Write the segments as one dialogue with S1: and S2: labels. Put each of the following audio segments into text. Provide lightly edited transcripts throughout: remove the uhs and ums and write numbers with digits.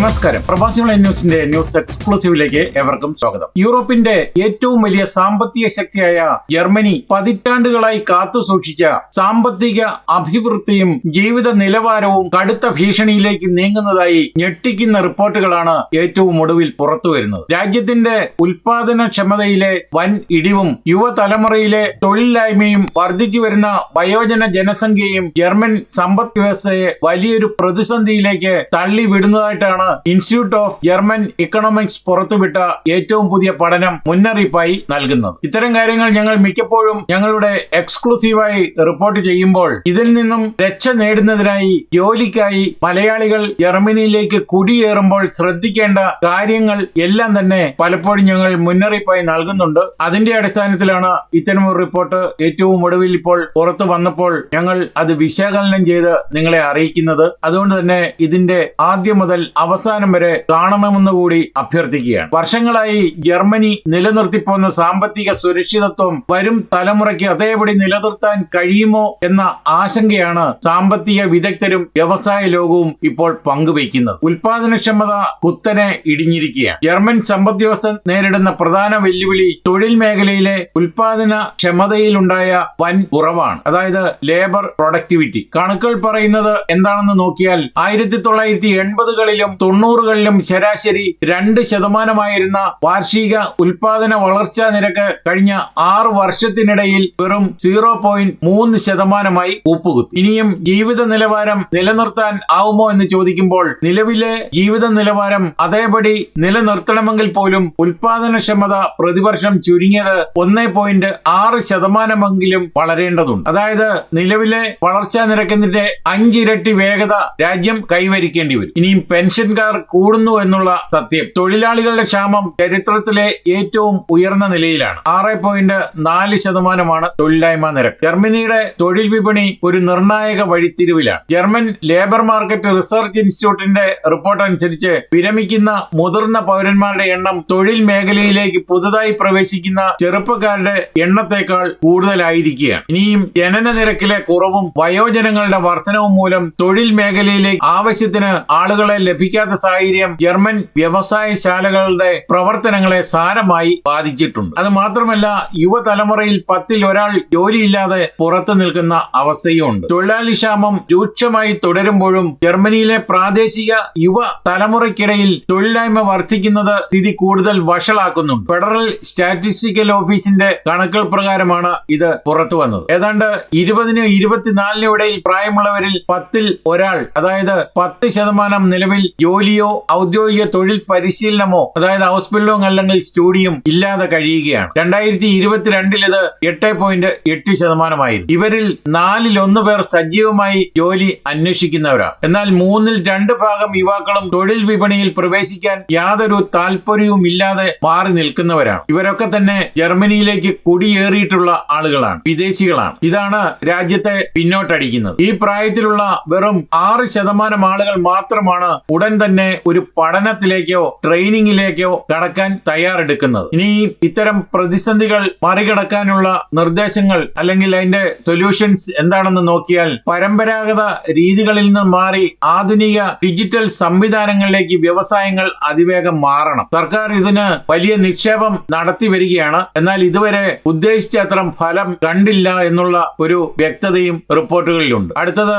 S1: നമസ്കാരം. പ്രവാസികൾ ന്യൂസിന്റെ ന്യൂസ് എക്സ്ക്ലൂസീവിലേക്ക് ഏവർക്കും സ്വാഗതം. യൂറോപ്പിന്റെ ഏറ്റവും വലിയ സാമ്പത്തിക ശക്തിയായ ജർമ്മനി പതിറ്റാണ്ടുകളായി കാത്തുസൂക്ഷിച്ച സാമ്പത്തിക അഭിവൃദ്ധിയും ജീവിത നിലവാരവും കടുത്ത ഭീഷണിയിലേക്ക് നീങ്ങുന്നതായി ഞെട്ടിക്കുന്ന റിപ്പോർട്ടുകളാണ് ഏറ്റവും ഒടുവിൽ പുറത്തുവരുന്നത്. രാജ്യത്തിന്റെ ഉൽപാദനക്ഷമതയിലെ വൻ ഇടിവും യുവതലമുറയിലെ തൊഴിലില്ലായ്മയും വർദ്ധിച്ചു വരുന്ന വയോജന ജനസംഖ്യയും ജർമ്മൻ സമ്പദ് വ്യവസ്ഥയെ വലിയൊരു പ്രതിസന്ധിയിലേക്ക് തള്ളിവിടുന്നതായിട്ടാണ് ഇൻസ്റ്റിറ്റ്യൂട്ട് ഓഫ് ജർമ്മൻ ഇക്കണോമിക്സ് പുറത്തുവിട്ട ഏറ്റവും പുതിയ പഠനം മുന്നറിയിപ്പായി നൽകുന്നത്. ഇത്തരം കാര്യങ്ങൾ ഞങ്ങൾ മിക്കപ്പോഴും ഞങ്ങളുടെ എക്സ്ക്ലൂസീവായി റിപ്പോർട്ട് ചെയ്യുമ്പോൾ ഇതിൽ നിന്നും രക്ഷ നേടുന്നതിനായി ജോലിക്കായി മലയാളികൾ ജർമ്മനിയിലേക്ക് കുടിയേറുമ്പോൾ ശ്രദ്ധിക്കേണ്ട കാര്യങ്ങൾ എല്ലാം തന്നെ പലപ്പോഴും ഞങ്ങൾ മുന്നറിയിപ്പായി നൽകുന്നുണ്ട്. അതിന്റെ അടിസ്ഥാനത്തിലാണ് ഇത്തരമൊരു റിപ്പോർട്ട് ഏറ്റവും ഒടുവിൽ ഇപ്പോൾ പുറത്തു വന്നപ്പോൾ ഞങ്ങൾ അത് വിശകലനം ചെയ്ത് നിങ്ങളെ അറിയിക്കുന്നത്. അതുകൊണ്ട് തന്നെ ഇതിന്റെ ആദ്യം മുതൽ അവസാനം വരെ കാണണമെന്ന് കൂടി അഭ്യർത്ഥിക്കുകയാണ്. വർഷങ്ങളായി ജർമ്മനി നിലനിർത്തിപ്പോന്ന സാമ്പത്തിക സുരക്ഷിതത്വം വരും തലമുറയ്ക്ക് അതേപടി നിലനിർത്താൻ കഴിയുമോ എന്ന ആശങ്കയാണ് സാമ്പത്തിക വിദഗ്ധരും വ്യവസായ ലോകവും ഇപ്പോൾ പങ്കുവയ്ക്കുന്നത്. ഉൽപാദനക്ഷമത കുത്തനെ ഇടിഞ്ഞിരിക്കുകയാണ്. ജർമ്മൻ സമ്പദ് വ്യവസ്ഥ നേരിടുന്ന പ്രധാന വെല്ലുവിളി തൊഴിൽ മേഖലയിലെ ഉൽപാദന ക്ഷമതയിലുണ്ടായ വൻ കുറവാണ്. അതായത് ലേബർ പ്രൊഡക്ടിവിറ്റി. കണക്കുകൾ പറയുന്നത് എന്താണെന്ന് നോക്കിയാൽ 1980കളിലും 90കളിലും ശരാശരി 2% വാർഷിക ഉൽപാദന വളർച്ചാ നിരക്ക് കഴിഞ്ഞ 6 വർഷത്തിനിടയിൽ വെറും 0.3% ഉപ്പുകുത്തി. ഇനിയും ജീവിത നിലവാരം നിലനിർത്താൻ ആവുമോ എന്ന് ചോദിക്കുമ്പോൾ നിലവിലെ ജീവിത നിലവാരം അതേപടി നിലനിർത്തണമെങ്കിൽ പോലും ഉൽപാദനക്ഷമത പ്രതിവർഷം ചുരുങ്ങിയത് 1.6% വളരേണ്ടതുണ്ട്. അതായത് നിലവിലെ വളർച്ചാ നിരക്കിന്റെ 5 ഇരട്ടി വേഗത രാജ്യം കൈവരിക്കേണ്ടി വരും. ഇനിയും പെൻഷൻകാർ കൂടുന്നു എന്നുള്ള സത്യം. തൊഴിലാളികളുടെ ക്ഷാമം ചരിത്രത്തിലെ ഏറ്റവും ഉയർന്ന നിലയിലാണ്. 6.4% തൊഴിലില്ലായ്മ നിരക്ക്. ജർമ്മനിയുടെ തൊഴിൽ വിപണി ഒരു നിർണായക വഴിത്തിരിവിലാണ്. ജർമ്മൻ ലേബർ മാർക്കറ്റ് റിസർച്ച് ഇൻസ്റ്റിറ്റ്യൂട്ടിന്റെ റിപ്പോർട്ട് അനുസരിച്ച് വിരമിക്കുന്ന മുതിർന്ന പൗരന്മാരുടെ എണ്ണം തൊഴിൽ മേഖലയിലേക്ക് പുതുതായി പ്രവേശിക്കുന്ന ചെറുപ്പക്കാരുടെ എണ്ണത്തേക്കാൾ കൂടുതലായിരിക്കുകയാണ്. ഇനിയും ജനന നിരക്കിലെ കുറവും വയോജനങ്ങളുടെ വർധനവും മൂലം തൊഴിൽ മേഖലയിലേക്ക് ആവശ്യത്തിന് ആളുകളെ ലഭിക്കാത്ത സാഹചര്യം ജർമ്മൻ വ്യവസായശാലകളുടെ പ്രവർത്തനങ്ങളെ സാരമായി ബാധിച്ചിട്ടുണ്ട്. അത് മാത്രമല്ല യുവതലമുറയിൽ 10ൽ ഒരാൾ ജോലിയില്ലാതെ പുറത്തു നിൽക്കുന്ന അവസ്ഥയുമുണ്ട്. തൊഴിലാളി ക്ഷാമം രൂക്ഷമായി തുടരുമ്പോഴും ജർമ്മനിയിലെ പ്രാദേശിക യുവ തലമുറയ്ക്കിടയിൽ തൊഴിലില്ലായ്മ വർദ്ധിക്കുന്നത് സ്ഥിതി കൂടുതൽ വഷളാക്കുന്നുണ്ട്. ഫെഡറൽ സ്റ്റാറ്റിസ്റ്റിക്കൽ ഓഫീസിന്റെ കണക്കുകൾ പ്രകാരമാണ് ഇത് പുറത്തു വന്നത്. ഏതാണ്ട് 20നും 24നും ഇടയിൽ പ്രായമുള്ളവരിൽ 10ൽ ഒരാൾ, അതായത് 10% നിലവിൽ ജോലിയോ ഔദ്യോഗിക തൊഴിൽ പരിശീലനമോ, അതായത് ഹൗസ് ബിൽഡിംഗ് അല്ലെങ്കിൽ സ്റ്റഡിയും ഇല്ലാതെ കഴിയുകയാണ്. 2022 ഇത് 8.8%. ഇവരിൽ 4ൽ 1 പേർ സജീവമായി ജോലി അന്വേഷിക്കുന്നവരാണ്. എന്നാൽ 3ൽ 2 ഭാഗം യുവാക്കളും തൊഴിൽ വിപണിയിൽ പ്രവേശിക്കാൻ യാതൊരു താല്പര്യവും ഇല്ലാതെ മാറി നിൽക്കുന്നവരാണ്. ഇവരൊക്കെ തന്നെ ജർമ്മനിയിലേക്ക് കുടിയേറിയിട്ടുള്ള ആളുകളാണ്, വിദേശികളാണ്. ഇതാണ് രാജ്യത്തെ പിന്നോട്ടടിക്കുന്നത്. ഈ പ്രായത്തിലുള്ള വെറും 6% ആളുകൾ മാത്രമാണ് ഉടൻ തന്നെ ഒരു പഠനത്തിലേക്കോ ട്രെയിനിങ്ങിലേക്കോ കടക്കാൻ തയ്യാറെടുക്കുന്നത്. ഇനി ഇത്തരം പ്രതിസന്ധികൾ മറികടക്കാനുള്ള നിർദ്ദേശങ്ങൾ അല്ലെങ്കിൽ അതിന്റെ സൊല്യൂഷൻസ് എന്താണെന്ന് നോക്കിയാൽ പരമ്പരാഗത രീതികളിൽ നിന്ന് മാറി ആധുനിക ഡിജിറ്റൽ സംവിധാനങ്ങളിലേക്ക് വ്യവസായങ്ങൾ അതിവേഗം മാറണം. സർക്കാർ ഇതിന് വലിയ നിക്ഷേപം നടത്തി വരികയാണ്. എന്നാൽ ഇതുവരെ ഉദ്ദേശിച്ചത്ര ഫലം കണ്ടില്ല എന്നുള്ള ഒരു വ്യക്തതയും റിപ്പോർട്ടുകളിലുണ്ട്. അടുത്തത്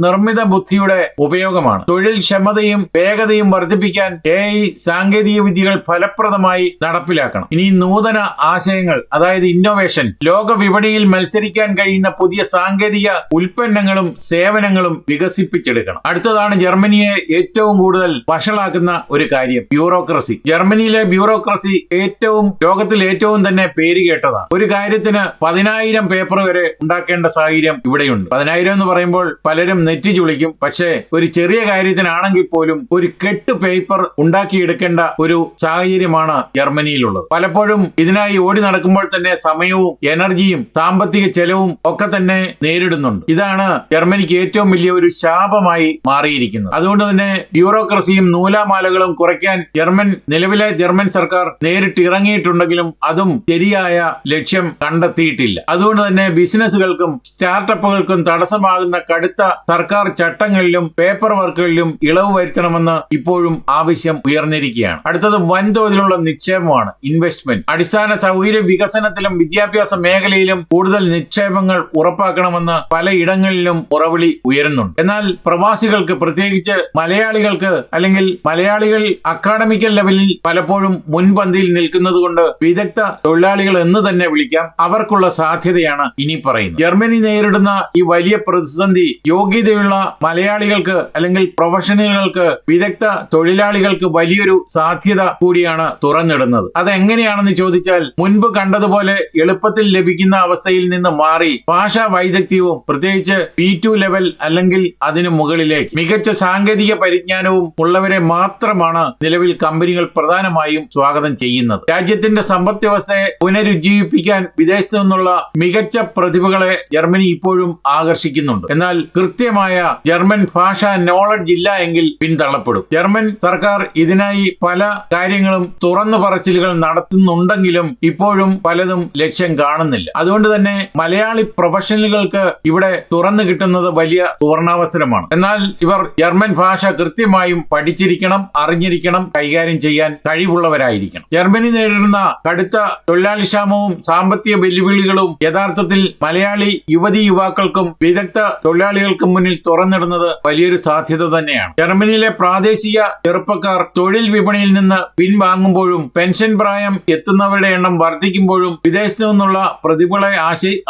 S1: നിർമ്മിത ബുദ്ധിയുടെ ഉപയോഗമാണ്. തൊഴിൽ ക്ഷമതയും വേഗതയും വർദ്ധിപ്പിക്കാൻ AI സാങ്കേതിക വിദ്യകൾ ഫലപ്രദമായി നടപ്പിലാക്കണം. ഇനി നൂതന ആശയങ്ങൾ, അതായത് ഇന്നോവേഷൻസ്, ലോക വിപണിയിൽ മത്സരിക്കാൻ കഴിയുന്ന പുതിയ സാങ്കേതിക ഉൽപ്പന്നങ്ങളും സേവനങ്ങളും വികസിപ്പിച്ചെടുക്കണം. അടുത്തതാണ് ജർമ്മനിയെ ഏറ്റവും കൂടുതൽ വഷളാക്കുന്ന ഒരു കാര്യം, ബ്യൂറോക്രസി. ജർമ്മനിയിലെ ബ്യൂറോക്രസി ലോകത്തിൽ ഏറ്റവും തന്നെ പേര് കേട്ടതാണ്. ഒരു കാര്യത്തിന് 10,000 പേപ്പർ വരെ ഉണ്ടാക്കേണ്ട സാഹചര്യം ഇവിടെയുണ്ട്. 10,000 എന്ന് പറയുമ്പോൾ പലരും നെറ്റി ചുളിക്കും. പക്ഷേ ഒരു ചെറിയ കാര്യത്തിനാണെങ്കിൽ പോലും ഒരു കെട്ട് പേപ്പർ ഉണ്ടാക്കിയെടുക്കേണ്ട ഒരു സാഹചര്യമാണ് ജർമ്മനിയിലുള്ളത്. പലപ്പോഴും ഇതിനായി ഓടി നടക്കുമ്പോൾ തന്നെ സമയവും എനർജിയും സാമ്പത്തിക ചെലവും ഒക്കെ തന്നെ നേരിടുന്നുണ്ട്. ഇതാണ് ജർമ്മനിക്ക് ഏറ്റവും വലിയ ഒരു ശാപമായി മാറിയിരിക്കുന്നത്. അതുകൊണ്ട് തന്നെ ബ്യൂറോക്രസിയും നൂലാമാലകളും കുറയ്ക്കാൻ നിലവിലെ ജർമ്മൻ സർക്കാർ നേരിട്ട് ഇറങ്ങിയിട്ടുണ്ടെങ്കിലും അതും ശരിയായ ലക്ഷ്യം കണ്ടെത്തിയിട്ടില്ല. അതുകൊണ്ട് തന്നെ ബിസിനസ്സുകൾക്കും സ്റ്റാർട്ടപ്പുകൾക്കും തടസ്സമാകുന്ന കടുത്ത സർക്കാർ ചട്ടങ്ങളിലും പേപ്പർ വർക്കുകളിലും ഇളവ് വരുത്തണമെന്ന് വർദ്ധിപ്പിക്കണമെന്ന് ഇപ്പോഴും ആവശ്യം ഉയർന്നിരിക്കുകയാണ്. അടുത്തത് വൻതോതിലുള്ള നിക്ഷേപമാണ്, ഇൻവെസ്റ്റ്മെന്റ്. അടിസ്ഥാന സൗകര്യ വികസനത്തിലും വിദ്യാഭ്യാസ മേഖലയിലും കൂടുതൽ നിക്ഷേപങ്ങൾ ഉറപ്പാക്കണമെന്ന് പലയിടങ്ങളിലും ഉറവിളി ഉയരുന്നുണ്ട്. എന്നാൽ പ്രവാസികൾക്ക്, പ്രത്യേകിച്ച് മലയാളികൾക്ക് അല്ലെങ്കിൽ മലയാളികൾ അക്കാഡമിക്കൽ ലെവലിൽ പലപ്പോഴും മുൻപന്തിയിൽ നിൽക്കുന്നത് കൊണ്ട് വിദഗ്ധ തൊഴിലാളികൾ എന്ന് തന്നെ വിളിക്കാം, അവർക്കുള്ള സാധ്യതയാണ് ഇനി പറയുന്നത്. ജർമ്മനി നേരിടുന്ന ഈ വലിയ പ്രതിസന്ധി യോഗ്യതയുള്ള മലയാളികൾക്ക് അല്ലെങ്കിൽ പ്രൊഫഷണലുകൾക്ക്, വിദഗ്ധ തൊഴിലാളികൾക്ക് വലിയൊരു സാധ്യത കൂടിയാണ് തുറന്നിടുന്നത്. അതെങ്ങനെയാണെന്ന് ചോദിച്ചാൽ, മുൻപ് കണ്ടതുപോലെ എളുപ്പത്തിൽ ലഭിക്കുന്ന അവസ്ഥയിൽ നിന്ന് മാറി ഭാഷാ വൈദഗ്ധ്യവും പ്രത്യേകിച്ച് B2 ലെവൽ അല്ലെങ്കിൽ അതിനു മുകളിലേക്ക് മികച്ച സാങ്കേതിക പരിജ്ഞാനവും ഉള്ളവരെ മാത്രമാണ് നിലവിൽ കമ്പനികൾ പ്രധാനമായും സ്വാഗതം ചെയ്യുന്നത്. രാജ്യത്തിന്റെ സമ്പദ് വ്യവസ്ഥയെ പുനരുജ്ജീവിപ്പിക്കാൻ വിദേശത്തു നിന്നുള്ള മികച്ച പ്രതിഭകളെ ജർമ്മനി ഇപ്പോഴും ആകർഷിക്കുന്നുണ്ട്. എന്നാൽ കൃത്യമായ ജർമ്മൻ ഭാഷാ നോളജ് ഇല്ല എങ്കിൽ പിന്തള്ളപ്പെടും. ജർമ്മൻ സർക്കാർ ഇതിനായി പല കാര്യങ്ങളും തുറന്നു പറച്ചിലുകൾ നടത്തുന്നുണ്ടെങ്കിലും ഇപ്പോഴും പലതും ലക്ഷ്യം കാണുന്നില്ല. അതുകൊണ്ട് തന്നെ മലയാളി പ്രൊഫഷണലുകൾക്ക് ഇവിടെ തുറന്നു കിട്ടുന്നത് വലിയ സുവർണാവസരമാണ്. എന്നാൽ ഇവർ ജർമ്മൻ ഭാഷ കൃത്യമായും പഠിച്ചിരിക്കണം, അറിഞ്ഞിരിക്കണം, കൈകാര്യം ചെയ്യാൻ കഴിവുള്ളവരായിരിക്കണം. ജർമ്മനി നേരിടുന്ന കടുത്ത തൊഴിലാളി ക്ഷാമവും സാമ്പത്തിക വെല്ലുവിളികളും യഥാർത്ഥത്തിൽ മലയാളി യുവതി യുവാക്കൾക്കും വിദഗ്ധ തൊഴിലാളികൾക്കും മുന്നിൽ തുറന്നിടുന്നത് വലിയൊരു സാധ്യത തന്നെയാണ്. ജർമ്മനിയിലെ പ്രാദേശിക ചെറുപ്പക്കാർ തൊഴിൽ വിപണിയിൽ നിന്ന് പിൻവാങ്ങുമ്പോഴും പെൻഷൻ പ്രായം എത്തുന്നവരുടെ എണ്ണം വർദ്ധിക്കുമ്പോഴും വിദേശത്തു നിന്നുള്ള പ്രതിഭകളെ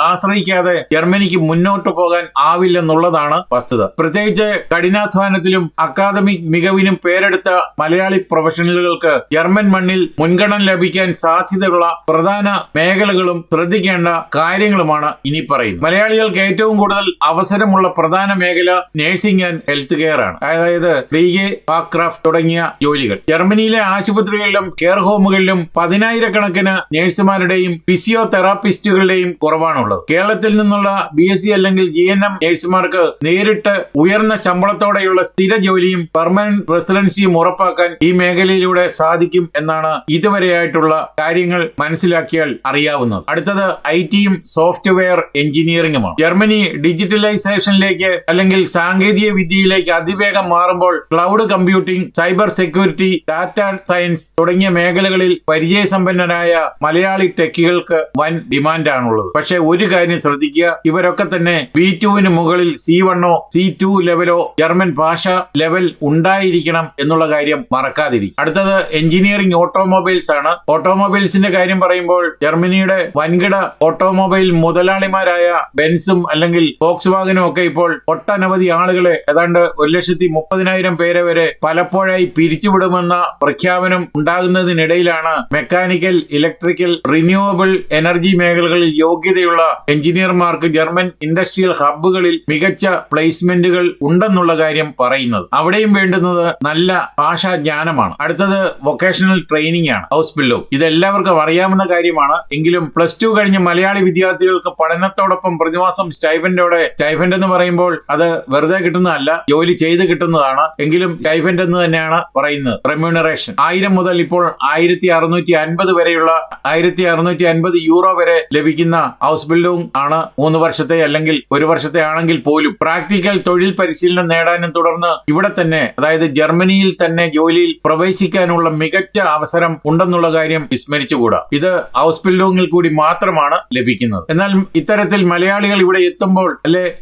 S1: ആശ്രയിക്കാതെ ജർമ്മനിക്ക് മുന്നോട്ട് പോകാൻ ആവില്ലെന്നുള്ളതാണ് വസ്തുത. പ്രത്യേകിച്ച് കഠിനാധ്വാനത്തിലും അക്കാദമിക് മികവിനും പേരെടുത്ത മലയാളി പ്രൊഫഷണലുകൾക്ക് ജർമ്മൻ മണ്ണിൽ മുൻഗണന ലഭിക്കാൻ സാധ്യതയുള്ള പ്രധാന മേഖലകളും ശ്രദ്ധിക്കേണ്ട കാര്യങ്ങളുമാണ് ഇനി പറയുന്നത്. മലയാളികൾക്ക് ഏറ്റവും കൂടുതൽ അവസരമുള്ള പ്രധാന മേഖല നഴ്സിംഗ് ആൻഡ് ഹെൽത്ത് കെയർ ആണ്. അതായത് പ്ലീഗെ, പാക്ക്രാഫ്റ്റ് തുടങ്ങിയ ജോലികൾ. ജർമ്മനിയിലെ ആശുപത്രികളിലും കെയർ ഹോമുകളിലും 10,000-കണക്കിന് നഴ്സുമാരുടെയും ഫിസിയോതെറാപ്പിസ്റ്റുകളുടെയും കുറവാണുള്ളത്. കേരളത്തിൽ നിന്നുള്ള BSc അല്ലെങ്കിൽ GNM നഴ്സുമാർക്ക് നേരിട്ട് ഉയർന്ന ശമ്പളത്തോടെയുള്ള സ്ഥിര ജോലിയും പെർമനന്റ് റെസിഡൻസിയും ഉറപ്പാക്കാൻ ഈ മേഖലയിലൂടെ സാധിക്കും എന്നാണ് ഇതുവരെയായിട്ടുള്ള കാര്യങ്ങൾ മനസ്സിലാക്കിയാൽ അറിയാവുന്നത്. അടുത്തത് IT-യും സോഫ്റ്റ്വെയർ എഞ്ചിനീയറിംഗുമാണ്. ജർമ്മനി ഡിജിറ്റലൈസേഷനിലേക്ക് അല്ലെങ്കിൽ സാങ്കേതിക വിദ്യയിലേക്ക് അതിവേഗം മാറുമ്പോൾ cloud computing, cyber security, data science തുടങ്ങിയ മേഖലകളിൽ പരിചയസമ്പന്നരായ മലയാളി ടെക്കികൾക്ക് വൻ ഡിമാൻഡാണുള്ളത്. പക്ഷെ ഒരു കാര്യം ശ്രദ്ധിക്കുക, ഇവരൊക്കെ തന്നെ B2-ന് മുകളിൽ C1-ഓ C2 ലെവലോ ജർമ്മൻ ഭാഷ ലെവൽ ഉണ്ടായിരിക്കണം എന്നുള്ള കാര്യം മറക്കാതിരിക്കും. അടുത്തത് എഞ്ചിനീയറിംഗ് ഓട്ടോമൊബൈൽസ് ആണ്. ഓട്ടോമൊബൈൽസിന്റെ കാര്യം പറയുമ്പോൾ ജർമ്മനിയുടെ വൻകിട ഓട്ടോമൊബൈൽ മുതലാളിമാരായ ബെൻസും അല്ലെങ്കിൽ ഫോക്സ് വാഗനും ഒക്കെ ഇപ്പോൾ ഒട്ടനവധി ആളുകളെ, ഏതാണ്ട് 130,000 പേരെ വരെ പലപ്പോഴായി പിരിച്ചുവിടുമെന്ന പ്രഖ്യാപനം ഉണ്ടാകുന്നതിനിടയിലാണ് മെക്കാനിക്കൽ, ഇലക്ട്രിക്കൽ, റിന്യൂവബിൾ എനർജി മേഖലകളിൽ യോഗ്യതയുള്ള എഞ്ചിനീയർമാർക്ക് ജർമ്മൻ ഇൻഡസ്ട്രിയൽ ഹബ്ബുകളിൽ മികച്ച പ്ലേസ്മെന്റുകൾ ഉണ്ടെന്നുള്ള കാര്യം പറയുന്നത്. അവിടെയും വേണ്ടുന്നത് നല്ല ഭാഷാ ജ്ഞാനമാണ്. അടുത്തത് വൊക്കേഷണൽ ട്രെയിനിങ് ആണ്, ഔസ്ബിൽഡിംഗ്. ഇതെല്ലാവർക്കും അറിയാവുന്ന കാര്യമാണ്. എങ്കിലും +2 കഴിഞ്ഞ മലയാളി വിദ്യാർത്ഥികൾക്ക് പഠനത്തോടൊപ്പം പ്രതിമാസം സ്റ്റൈഫൻഡോടെ, സ്റ്റൈഫൻഡ് എന്ന് പറയുമ്പോൾ അത് വെറുതെ കിട്ടുന്നതല്ല, ജോലി ചെയ്ത് കിട്ടുന്നതാണ്. എങ്കിലും സ്റ്റൈഫൻഡ് എന്ന് തന്നെയാണ് പറയുന്നത്. റെമ്യൂണറേഷൻ 1000 മുതൽ ഇപ്പോൾ 1650 വരെയുള്ള 1650 യൂറോ വരെ ലഭിക്കുന്ന ഔസ്ബിൽഡിംഗ് ആണ്. 3 വർഷത്തെ അല്ലെങ്കിൽ 1 വർഷത്തെ ആണെങ്കിൽ പോലും പ്രാക്ടിക്കൽ തൊഴിൽ പരിശീലനം നേടാനും തുടർന്ന് ഇവിടെ തന്നെ, അതായത് ജർമ്മനിയിൽ തന്നെ ജോലിയിൽ പ്രവേശിക്കാനുള്ള മികച്ച അവസരം ഉണ്ടെന്നുള്ള കാര്യം വിസ്മരിച്ചുകൂടാ. ഇത് ഔസ്ബിൽഡിംഗിൽ കൂടി മാത്രമാണ് ലഭിക്കുന്നത്. എന്നാൽ ഇത്തരത്തിൽ മലയാളികൾ ഇവിടെ എത്തുമ്പോൾ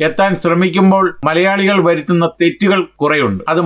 S1: എത്താൻ ശ്രമിക്കുമ്പോൾ മലയാളികൾ വരുത്തുന്ന തെറ്റുകൾ കുറെയുണ്ട്. അത്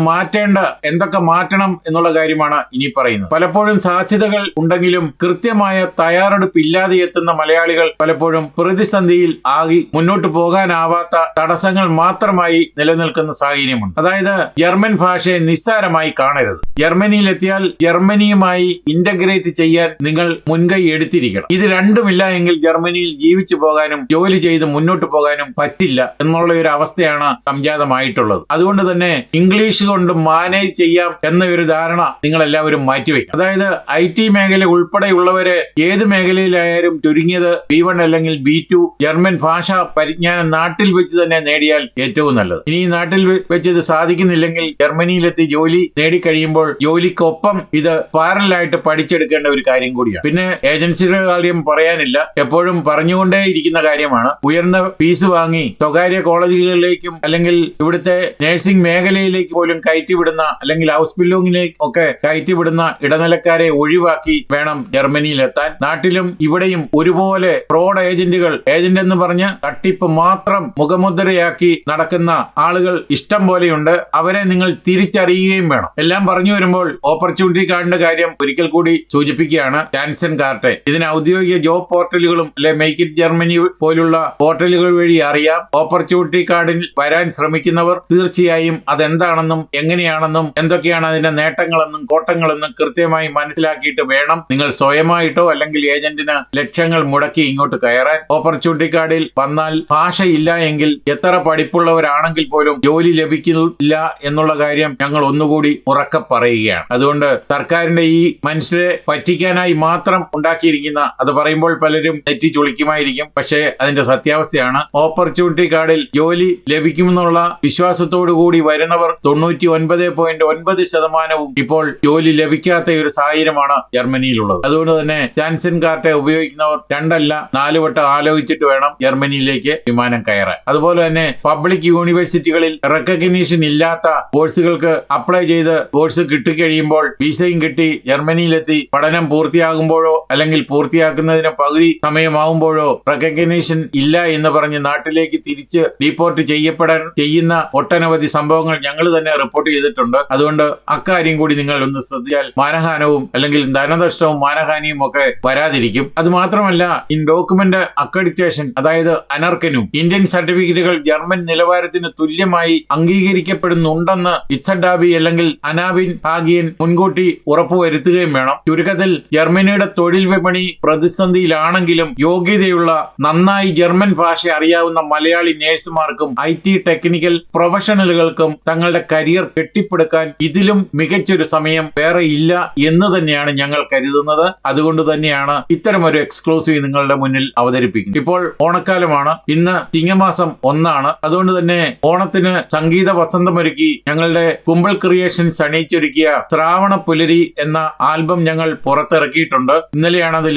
S1: എന്തൊക്കെ മാറ്റണം എന്നുള്ള കാര്യമാണ് ഇനി പറയുന്നത്. പലപ്പോഴും സാധ്യതകൾ ഉണ്ടെങ്കിലും കൃത്യമായ തയ്യാറെടുപ്പില്ലാതെ എത്തുന്ന മലയാളികൾ പലപ്പോഴും പ്രതിസന്ധിയിൽ ആകി മുന്നോട്ട് പോകാനാവാത്ത തടസ്സങ്ങൾ മാത്രമായി നിലനിൽക്കുന്ന സാഹചര്യമുണ്ട്. അതായത് ജർമ്മൻ ഭാഷയെ നിസ്സാരമായി കാണരുത്. ജർമ്മനിയിലെത്തിയാൽ ജർമ്മനിയുമായി ഇന്റഗ്രേറ്റ് ചെയ്യാൻ നിങ്ങൾ മുൻകൈ എടുത്തിരിക്കണം. ഇത് രണ്ടുമില്ല എങ്കിൽ ജർമ്മനിയിൽ ജീവിച്ചു പോകാനും ജോലി ചെയ്ത് മുന്നോട്ട് പോകാനും പറ്റില്ല എന്നുള്ള ഒരു അവസ്ഥയാണ് സംജാതമായിട്ടുള്ളത്. അതുകൊണ്ട് തന്നെ ഇംഗ്ലീഷ് കൊണ്ട് മാനേജ് ചെയ്യാം എന്ന ഒരു ധാരണ നിങ്ങൾ എല്ലാവരും മാറ്റിവെക്കും. അതായത് IT മേഖല ഉൾപ്പെടെയുള്ളവരെ ഏത് മേഖലയിലായാലും ചുരുങ്ങിയത് B1 അല്ലെങ്കിൽ B2 ജർമ്മൻ ഭാഷാ പരിജ്ഞാനം നാട്ടിൽ വെച്ച് തന്നെ നേടിയാൽ ഏറ്റവും നല്ലത്. ഇനി നാട്ടിൽ വെച്ച് ഇത് സാധിക്കുന്നില്ലെങ്കിൽ ജർമ്മനിയിലെത്തി ജോലി നേടിക്കഴിയുമ്പോൾ ജോലിക്കൊപ്പം ഇത് പാരലായിട്ട് പഠിച്ചെടുക്കേണ്ട ഒരു കാര്യം കൂടിയാണ്. പിന്നെ ഏജൻസികളുടെ കാര്യം പറയാനില്ല, എപ്പോഴും പറഞ്ഞുകൊണ്ടേ ഇരിക്കുന്ന കാര്യമാണ്. ഉയർന്ന ഫീസ് വാങ്ങി സ്വകാര്യ കോളേജുകളിലേക്കും അല്ലെങ്കിൽ ഇവിടുത്തെ നഴ്സിംഗ് മേഖലയിലേക്ക് പോലും കയറ്റി കയറ്റിവിടുന്ന അല്ലെങ്കിൽ ഹൗസ് ബിൽഡിംഗിലേക്ക് ഒക്കെ കയറ്റിവിടുന്ന ഇടനിലക്കാരെ ഒഴിവാക്കി വേണം ജർമ്മനിയിൽ എത്താൻ. നാട്ടിലും ഇവിടെയും ഒരുപോലെ ഫ്രോഡ് ഏജന്റ് എന്ന് പറഞ്ഞ് തട്ടിപ്പ് മാത്രം മുഖമുദ്രയാക്കി നടക്കുന്ന ആളുകൾ ഇഷ്ടം പോലെയുണ്ട്. അവരെ നിങ്ങൾ തിരിച്ചറിയുകയും വേണം. എല്ലാം പറഞ്ഞു വരുമ്പോൾ ഓപ്പർച്യൂണിറ്റി കാർഡിന്റെ കാര്യം ഒരിക്കൽ കൂടി സൂചിപ്പിക്കുകയാണ്. ചാൻസൺ കാർട്ടെ ഇതിന് ഔദ്യോഗിക ജോബ് പോർട്ടലുകളും അല്ലെ മേക്ക് ഇറ്റ് ജർമ്മനി പോലുള്ള പോർട്ടലുകൾ വഴി അറിയാം. ഓപ്പർച്യൂണിറ്റി കാർഡിൽ വരാൻ ശ്രമിക്കുന്നവർ തീർച്ചയായും അതെന്താണെന്നും എങ്ങനെയാണെന്നും എന്തൊക്കെയാണ് അതിന്റെ നേട്ടങ്ങളെന്നും കോട്ടങ്ങളെന്നും കൃത്യമായി മനസ്സിലാക്കിയിട്ട് വേണം നിങ്ങൾ സ്വയമായിട്ടോ അല്ലെങ്കിൽ ഏജന്റിന് ലക്ഷങ്ങൾ മുടക്കി ഇങ്ങോട്ട് കയറാൻ. ഓപ്പർച്യൂണിറ്റി കാർഡിൽ വന്നാൽ ഭാഷയില്ല എങ്കിൽ എത്ര പഠിപ്പുള്ളവരാണെങ്കിൽ പോലും ജോലി ലഭിക്കില്ല എന്നുള്ള കാര്യം ഞങ്ങൾ ഒന്നുകൂടി ഉറക്കെ പറയുകയാണ്. അതുകൊണ്ട് സർക്കാരിന്റെ ഈ മനുഷ്യരെ പറ്റിക്കാനായി മാത്രം ഉണ്ടാക്കിയിരിക്കുന്ന, അത് പറയുമ്പോൾ പലരും തെറ്റിച്ചുളിക്കുമായിരിക്കും, പക്ഷേ അതിന്റെ സത്യാവസ്ഥയാണ്. ഓപ്പർച്യൂണിറ്റി കാർഡിൽ ജോലി ലഭിക്കുമെന്നുള്ള വിശ്വാസത്തോടു കൂടി വരുന്നവർ 99.9% ഇപ്പോൾ ജോലി ലഭിക്കാത്ത ഒരു സാഹചര്യമാണ് ജർമ്മനിയിലുള്ളത്. അതുകൊണ്ട് തന്നെ ചാൻസൺ കാർട്ടെ ഉപയോഗിക്കുന്നവർ 2 അല്ല 4 വട്ടം ആലോചിച്ചിട്ട് വേണം ജർമ്മനിയിലേക്ക് വിമാനം കയറാൻ. അതുപോലെ തന്നെ പബ്ലിക് യൂണിവേഴ്സിറ്റികളിൽ റെക്കഗ്നീഷൻ ഇല്ലാത്ത കോഴ്സുകൾക്ക് അപ്ലൈ ചെയ്ത് കോഴ്സ് കിട്ടിക്കഴിയുമ്പോൾ വിസയും കിട്ടി ജർമ്മനിയിലെത്തി പഠനം പൂർത്തിയാകുമ്പോഴോ അല്ലെങ്കിൽ പൂർത്തിയാക്കുന്നതിന് പകുതി സമയമാകുമ്പോഴോ റെക്കഗ്നീഷൻ ഇല്ല എന്ന് പറഞ്ഞ് നാട്ടിലേക്ക് തിരിച്ച് ഡീപ്പോർട്ട് ചെയ്യുന്ന ഒട്ടനവധി സംഭവങ്ങൾ ഞങ്ങൾ തന്നെ റിപ്പോർട്ട് ചെയ്തിട്ടുണ്ട്. അതുകൊണ്ട് അക്കാര്യം കൂടി നിങ്ങൾ ഒന്ന് ശ്രദ്ധിച്ചാൽ മാനഹാനവും അല്ലെങ്കിൽ ധനനഷ്ടവും മാനഹാനിയും ഒക്കെ വരാതിരിക്കും. അത് മാത്രമല്ല, ഇൻ ഡോക്യുമെന്റ് അക്രഡിറ്റേഷൻ, അതായത് അനർക്കനും ഇന്ത്യൻ സർട്ടിഫിക്കറ്റുകൾ ജർമ്മൻ നിലവാരത്തിന് തുല്യമായി അംഗീകരിക്കപ്പെടുന്നുണ്ടെന്ന് ഇത്സഡാബി അല്ലെങ്കിൽ അനാബിൻ ഹാഗിയൻ മുൻകൂട്ടി ഉറപ്പുവരുത്തുകയും വേണം. ചുരുക്കത്തിൽ ജർമ്മനിയുടെ തൊഴിൽ വിപണി പ്രതിസന്ധിയിലാണെങ്കിലും യോഗ്യതയുള്ള നന്നായി ജർമ്മൻ ഭാഷ അറിയാവുന്ന മലയാളി നേഴ്സുമാർക്കും IT ടെക്നിക്കൽ പ്രൊഫഷണലുകൾക്കും തങ്ങളുടെ കരിയർ കെട്ടിപ്പടുക്കാൻ ഇതിലും മികച്ചൊരു സമയം വേറെ ഇല്ല എന്ന് തന്നെയാണ് ഞങ്ങൾ കരുതുന്നത്. അതുകൊണ്ട് തന്നെയാണ് ഇത്തരമൊരു എക്സ്ക്ലൂസീവ് നിങ്ങളുടെ മുന്നിൽ അവതരിപ്പിക്കുന്നത്. ഇപ്പോൾ ഓണക്കാലമാണ്. ഇന്ന് ചിങ്ങമാസം 1. അതുകൊണ്ട് തന്നെ ഓണത്തിന് സംഗീത വസന്തമൊരുക്കി ഞങ്ങളുടെ കുമ്പിൾ ക്രിയേഷൻസ് അണിയിച്ചൊരുക്കിയ ശ്രാവണ പുലരി എന്ന ആൽബം ഞങ്ങൾ പുറത്തിറക്കിയിട്ടുണ്ട്. ഇന്നലെയാണ് അത്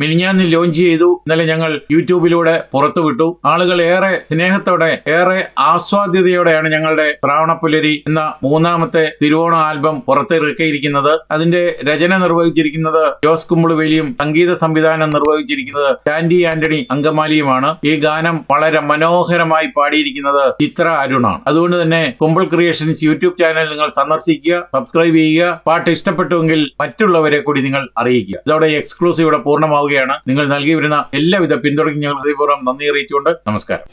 S1: മിനിഞ്ഞാന്ന് ലോഞ്ച് ചെയ്തു. ഇന്നലെ ഞങ്ങൾ യൂട്യൂബിലൂടെ പുറത്തുവിട്ടു. ആളുകൾ ഏറെ സ്നേഹത്തോടെ ഏറെ ആസ്വാദ്യതയോടെയാണ് ഞങ്ങളുടെ ശ്രാവണപ്പുലരി എന്ന 3ാമത്തെ തിരുവോണ ആൽബം പുറത്തിറക്കിയിരിക്കുന്നത്. അതിന്റെ രചന നിർവഹിച്ചിരിക്കുന്നത് ജോസ് കുമ്പിളുവേലിയും സംഗീത സംവിധാനം നിർവഹിച്ചിരിക്കുന്നത് ചാൻഡി ആന്റണി അങ്കമാലിയുമാണ്. ഈ ഗാനം വളരെ മനോഹരമായി പാടിയിരിക്കുന്നത് ചിത്ര അരുണാണ്. അതുകൊണ്ട് തന്നെ കുമ്പിൾ ക്രിയേഷൻസ് യൂട്യൂബ് ചാനൽ നിങ്ങൾ സന്ദർശിക്കുക, സബ്സ്ക്രൈബ് ചെയ്യുക. പാട്ട് ഇഷ്ടപ്പെട്ടുവെങ്കിൽ മറ്റുള്ളവരെ കൂടി നിങ്ങൾ അറിയിക്കുക. ഇതോടെ എക്സ്ക്ലൂസീവ് ഇവിടെ പൂർണ്ണമാവുകയാണ്. നിങ്ങൾ നൽകി വരുന്ന എല്ലാവിധ പിന്തുണയ്ക്കും ഞങ്ങൾ ഹൃദയപൂർവ്വം നന്ദി അറിയിച്ചുകൊണ്ട് നമസ്കാരം.